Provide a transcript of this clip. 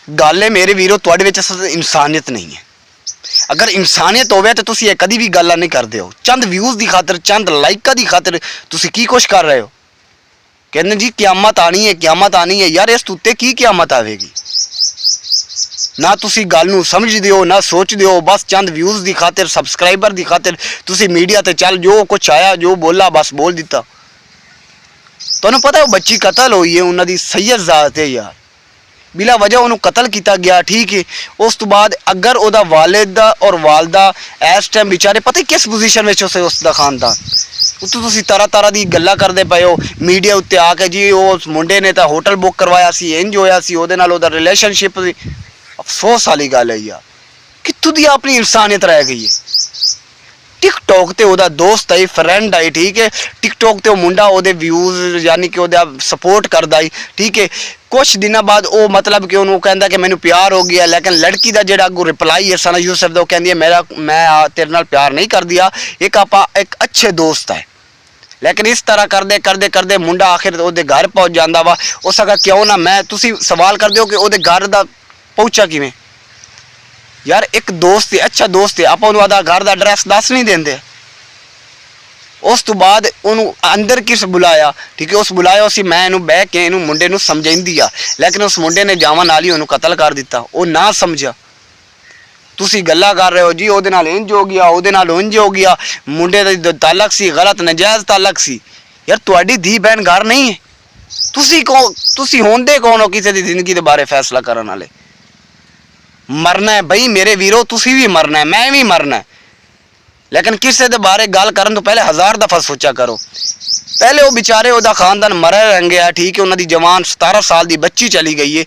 गल है मेरे वीरो तुहाडे विच इंसानियत नहीं है। अगर इंसानियत होवे तो तुसीं कदी भी गल्लां नहीं करदे हो। चंद व्यूज़ की खातर, चंद लाइकां की खातर तुसीं की कुछ कर रहे हो। कहते जी क्यामत आनी है, क्यामत आनी है। यार इस उत्ते की क्यामत आवेगी? ना तुसी गल नूं समझदे हो, ना सोचदे हो। बस चंद व्यूज़ की खातिर, सबसक्राइबर की खातिर तुसी मीडिया ते चल जो कुछ आया, जो बोला बस बोल दिता। तुहानूं पता है वो बच्ची कतल हुई है, उन्हां दी सैयद ज़ात है यार, बिला वजह उन्होंने कतल किया गया। ठीक है, उस तो बाद अगर वह वालिद और वालदा इस टाइम बेचारे पता ही किस पोजीशन में उसका खानदान, तुसीं तरह तरह की गल्लां करदे पए हो मीडिया उत्ते आके जी उस मुंडे ने तो होटल बुक करवाया सी, इंज होया सी, उहदे नाल उहदा रिलेशनशिप। अफसोस वाली गल है यार, कित्थों दी अपनी इंसानियत रह गई है। टिकटॉक ते ओदा दोस्त आई, फ्रेंड आई, ठीक है, टिकटॉक ते मुंडा ओदे व्यूज़ यानी कि ओदा सपोर्ट करदा आई, ठीक है। कुछ दिनों बाद वो मतलब कि उन्होंने कहता कि मैनू प्यार हो गया, लेकिन लड़की का जो अगू रिप्लाई है सना यूसुफ दा, कहती है मैं तेरे नाल प्यार नहीं कर दिया, एक अच्छे दोस्त है। लेकिन इस तरह करते करते करते मुंडा आखिर ओदे घर पहुँच जाता वा। उस अगर क्यों ना मैं तुसी सवाल कर दो कि ओदे घर दा पहुँचा किवें। यार एक दोस्त है, अच्छा दोस्त है, आप उन्होंने घर का एड्रैस दस नहीं देंगे। उस तो बाद उन्होंने अंदर किस बुलाया, ठीक है, उस बुलाया उसी मैं इनू बह के इनू मुंडे नू समझाई आ, लेकिन उस मुंडे ने जावा नाल ही उन्होंने कतल कर दिता। वो ना समझा। तुसी गल्लां कर रहे हो जी ओहदे नाल इंज हो गया, ओहदे नाल उंज हो गया, मुंडे दा तालक सी, गलत नजायज़ तालक सी। यार तुहाडी धी बहन घर नहीं है, तुसी होंदे कौन हो किसी की जिंदगी के बारे फैसला करने वाले? मरना है बई मेरे वीरो, तुसी भी मरना है, मैं भी मरना है, लेकिन किसी के बारे गल करन तो पहले 1000 दफ़ा सोचा करो। पहले वो बेचारे ओदा खानदान मरा रह गया, ठीक है, उन्होंने जवान 17 साल की बच्ची चली गई है।